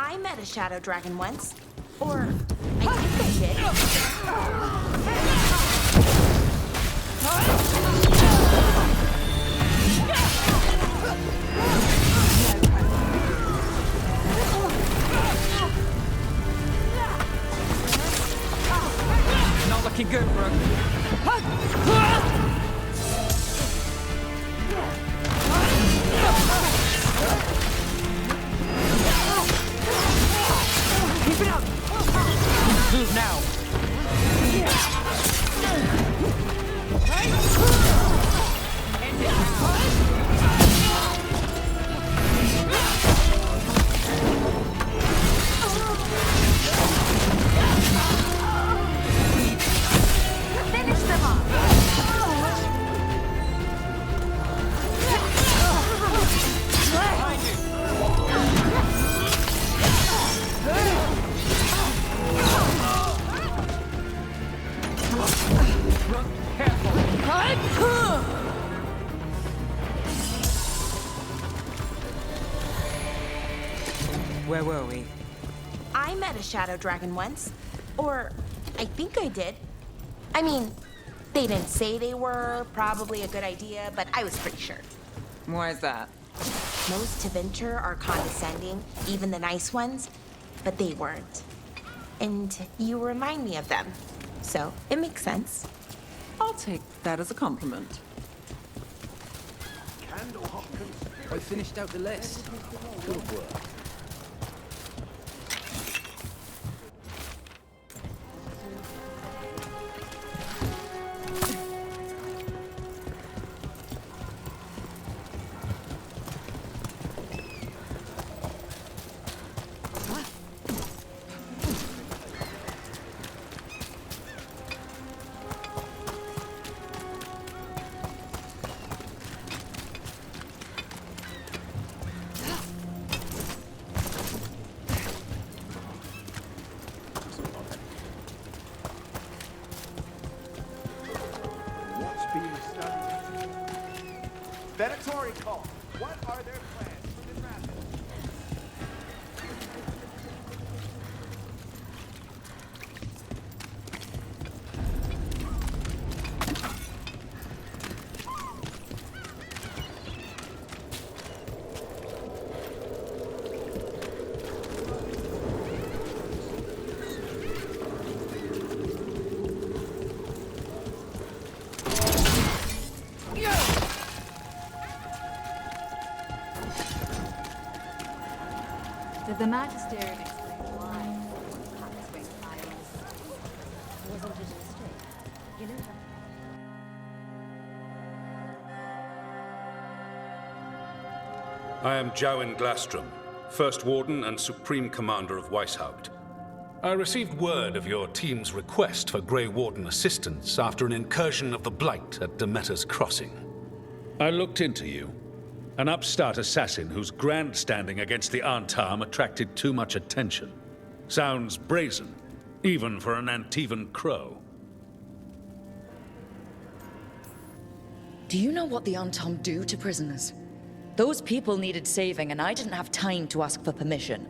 I met a shadow dragon once. Or, I think I did. Not looking good, Brooke. Keep it up! Move now! Finish them off! Behind you! Brooke, careful! Where were we? I met a shadow dragon once. Or, I think I did. I mean, they didn't say they were, probably a good idea, but I was pretty sure. Why is that? Most to venture are condescending, even the nice ones, but they weren't. And you remind me of them, so it makes sense. I'll take that as a compliment. I finished out the list. Good work. Predatory call. What are their plans for this rapid? Did the Magisterium explain why Pax Wing files wasn't just a mistake? You know I am Jowen Glastrom, First Warden and Supreme Commander of Weishaupt. I received word of your team's request for Grey Warden assistance after an incursion of the Blight at Demeter's Crossing. I looked into you. An upstart assassin whose grandstanding against the Antarm attracted too much attention. Sounds brazen, even for an Antivan crow. Do you know what the Antarm do to prisoners? Those people needed saving, and I didn't have time to ask for permission.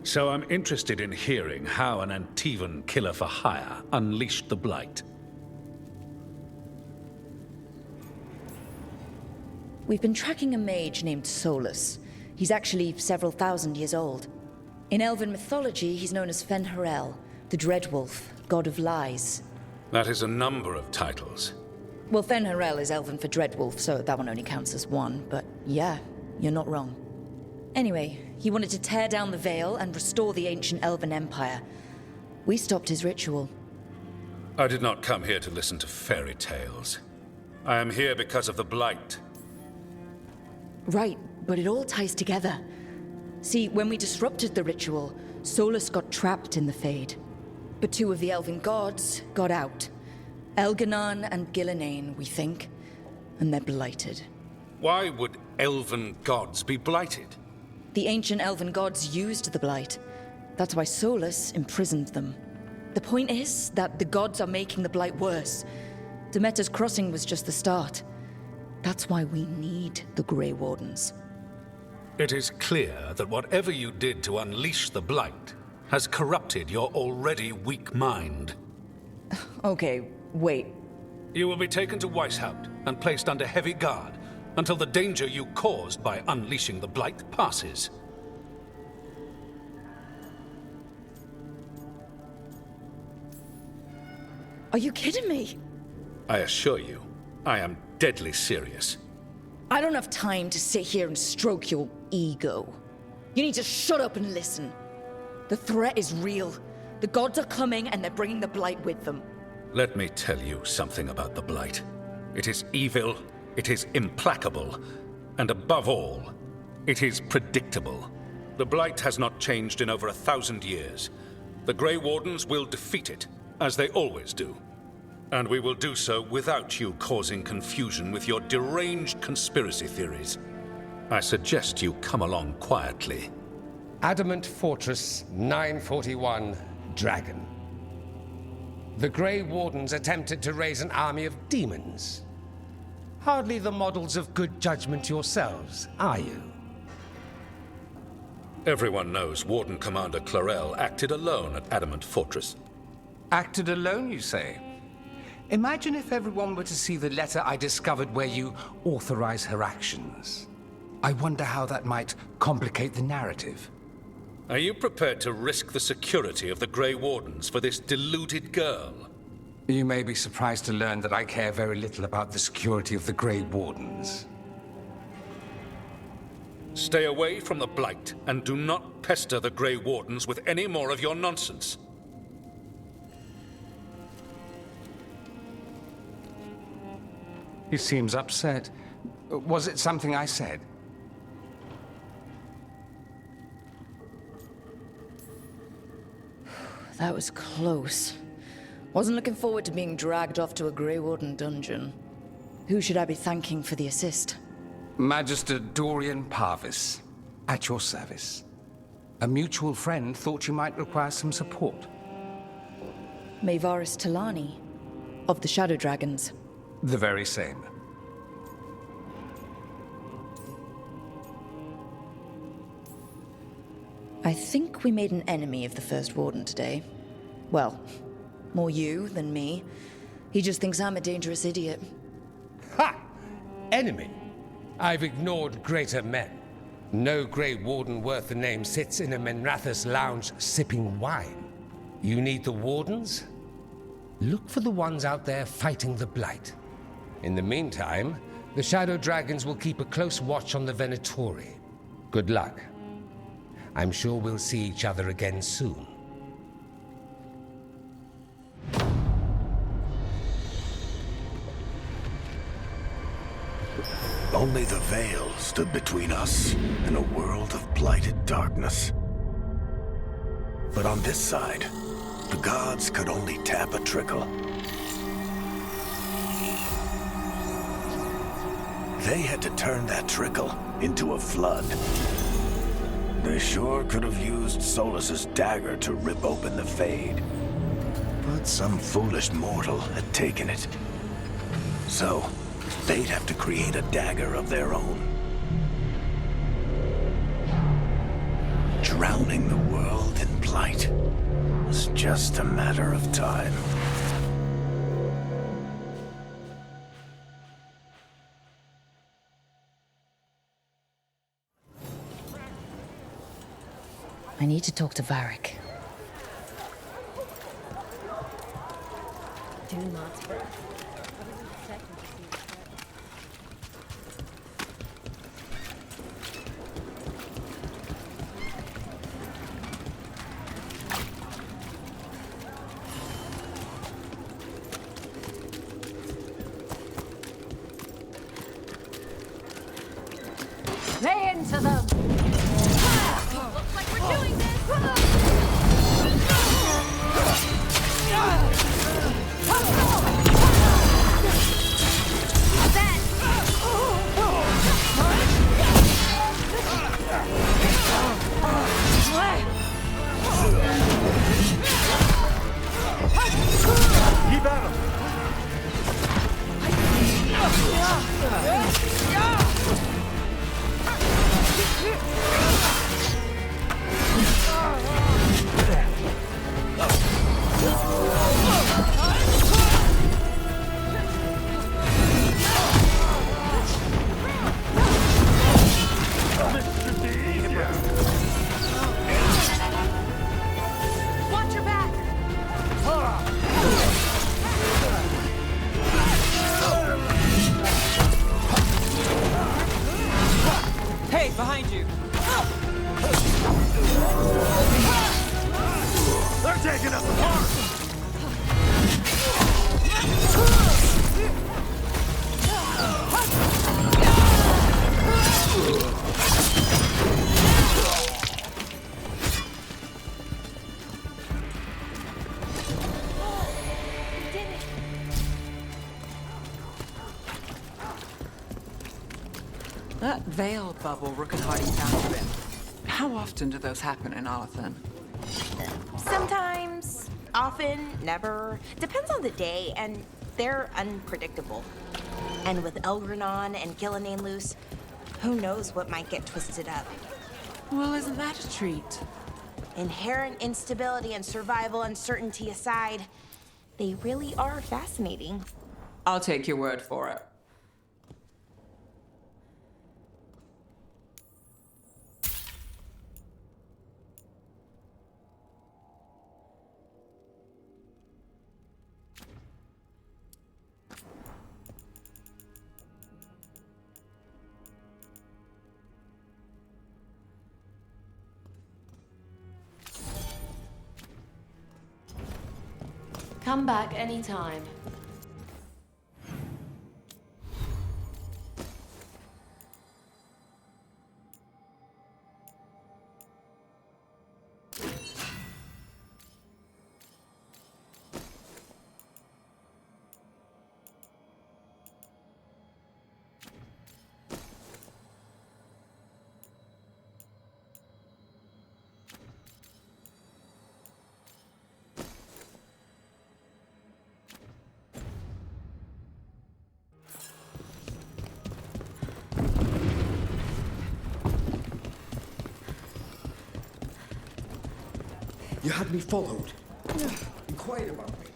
So I'm interested in hearing how an Antivan killer for hire unleashed the Blight. We've been tracking a mage named Solus. He's actually several thousand years old. In Elven mythology, he's known as Fen'Harel, the Dreadwolf, god of lies. That is a number of titles. Well, Fen'Harel is Elven for Dreadwolf, so that one only counts as one, but yeah, you're not wrong. Anyway, he wanted to tear down the Veil and restore the ancient Elven Empire. We stopped his ritual. I did not come here to listen to fairy tales. I am here because of the Blight. Right, but it all ties together. See, when we disrupted the ritual, Solus got trapped in the Fade. But two of the Elven gods got out. Elganon and Gillenane, we think. And they're blighted. Why would elven gods be blighted? The ancient Elven gods used the Blight. That's why Solus imprisoned them. The point is that the gods are making the Blight worse. Demeter's Crossing was just the start. That's why we need the Grey Wardens. It is clear that whatever you did to unleash the Blight has corrupted your already weak mind. Okay, wait. You will be taken to Weishaupt and placed under heavy guard until the danger you caused by unleashing the Blight passes. Are you kidding me? I assure you, I am deadly serious. I don't have time to sit here and stroke your ego. You need to shut up and listen. The threat is real. The gods are coming and they're bringing the Blight with them. Let me tell you something about the Blight. It is evil, it is implacable, and above all, it is predictable. The Blight has not changed in over 1,000 years. The Grey Wardens will defeat it, as they always do. And we will do so without you causing confusion with your deranged conspiracy theories. I suggest you come along quietly. Adamant Fortress 941, Dragon. The Grey Wardens attempted to raise an army of demons. Hardly the models of good judgment yourselves, are you? Everyone knows Warden Commander Clarel acted alone at Adamant Fortress. Acted alone, you say? Imagine if everyone were to see the letter I discovered where you authorize her actions. I wonder how that might complicate the narrative. Are you prepared to risk the security of the Grey Wardens for this deluded girl? You may be surprised to learn that I care very little about the security of the Grey Wardens. Stay away from the Blight, and do not pester the Grey Wardens with any more of your nonsense. He seems upset. Was it something I said? That was close. Wasn't looking forward to being dragged off to a Grey Warden dungeon. Who should I be thanking for the assist? Magister Dorian Parvis, at your service. A mutual friend thought you might require some support. Maevaris Talani, of the Shadow Dragons. The very same. I think we made an enemy of the First Warden today. Well, more you than me. He just thinks I'm a dangerous idiot. Ha! Enemy? I've ignored greater men. No Grey Warden worth the name sits in a Menrathus lounge sipping wine. You need the Wardens? Look for the ones out there fighting the Blight. In the meantime, the Shadow Dragons will keep a close watch on the Venatori. Good luck. I'm sure we'll see each other again soon. Only the veil stood between us and a world of blighted darkness. But on this side, the gods could only tap a trickle. They had to turn that trickle into a flood. They sure could have used Solus's dagger to rip open the Fade. But some foolish mortal had taken it. So, they'd have to create a dagger of their own. Drowning the world in blight was just a matter of time. I need to talk to Varric. Do not spread. Lay into them! Looks like we're doing this! Keep at him! Hey, behind you! They're taking us apart! That veil bubble Rook and Hardy found you in. How often do those happen in Arthur? Sometimes, often, never. Depends on the day, and they're unpredictable. And with Elgranon and Gillenane loose, who knows what might get twisted up. Well, isn't that a treat? Inherent instability and survival uncertainty aside, they really are fascinating. I'll take your word for it. Come back anytime. You had me followed. Inquired about me.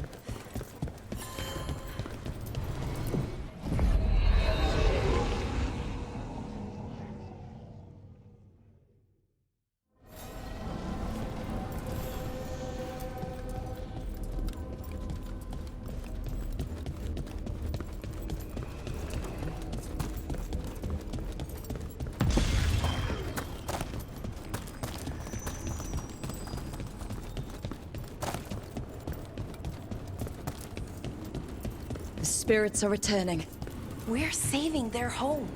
The spirits are returning. We're saving their home.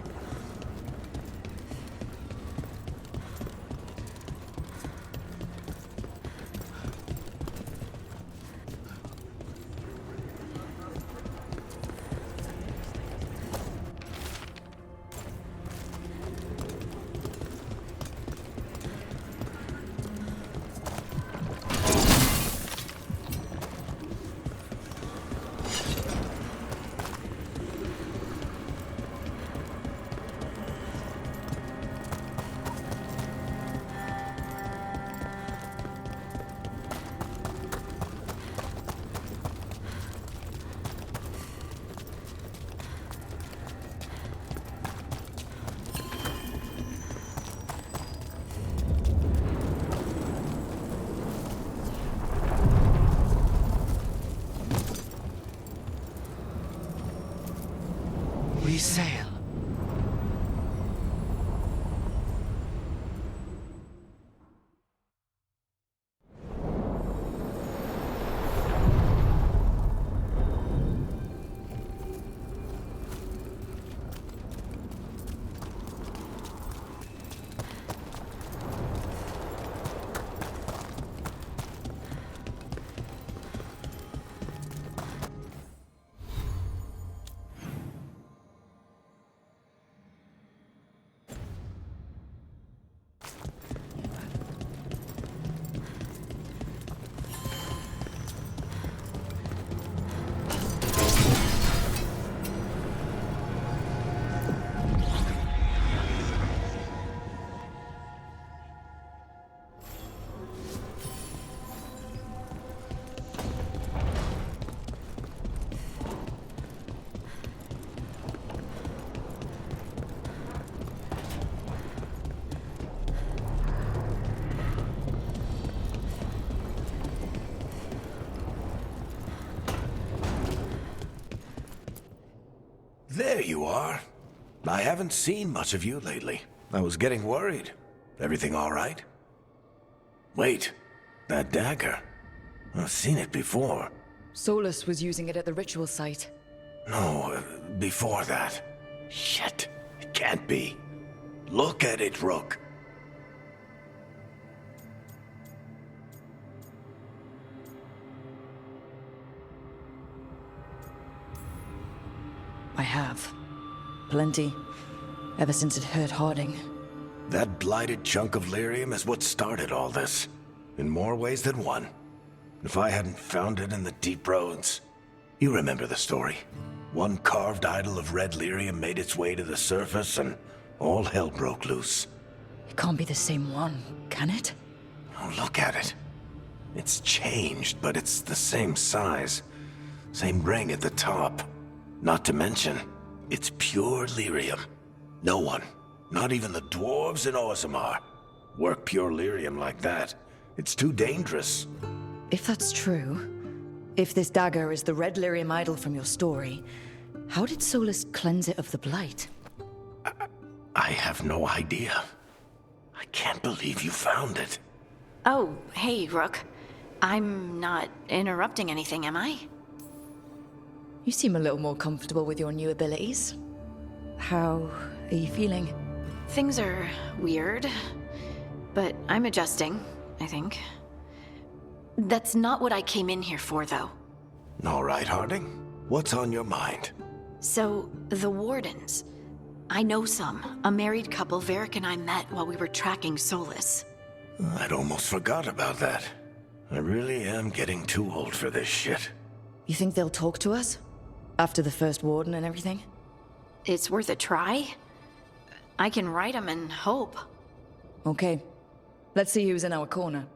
We sail. There you are. I haven't seen much of you lately. I was getting worried. Everything all right? Wait, that dagger. I've seen it before. Solus was using it at the ritual site. No, before that. Shit, it can't be. Look at it, Rook. I have. Plenty. Ever since it hurt Harding. That blighted chunk of lyrium is what started all this. In more ways than one. If I hadn't found it in the deep roads... You remember the story. One carved idol of red lyrium made its way to the surface and all hell broke loose. It can't be the same one, can it? Oh, look at it. It's changed, but it's the same size. Same ring at the top. Not to mention, it's pure lyrium. No one, not even the dwarves in Orzammar, work pure lyrium like that. It's too dangerous. If that's true, if this dagger is the red lyrium idol from your story, how did Solus cleanse it of the blight? I have no idea. I can't believe you found it. Oh, hey, Rook. I'm not interrupting anything, am I? You seem a little more comfortable with your new abilities. How are you feeling? Things are weird, but I'm adjusting, I think. That's not what I came in here for, though. All right, Harding. What's on your mind? So, the Wardens. I know some. A married couple Varric and I met while we were tracking Solus. I'd almost forgot about that. I really am getting too old for this shit. You think they'll talk to us? After the first warden and everything? It's worth a try. I can write them and hope. Okay. Let's see who's in our corner.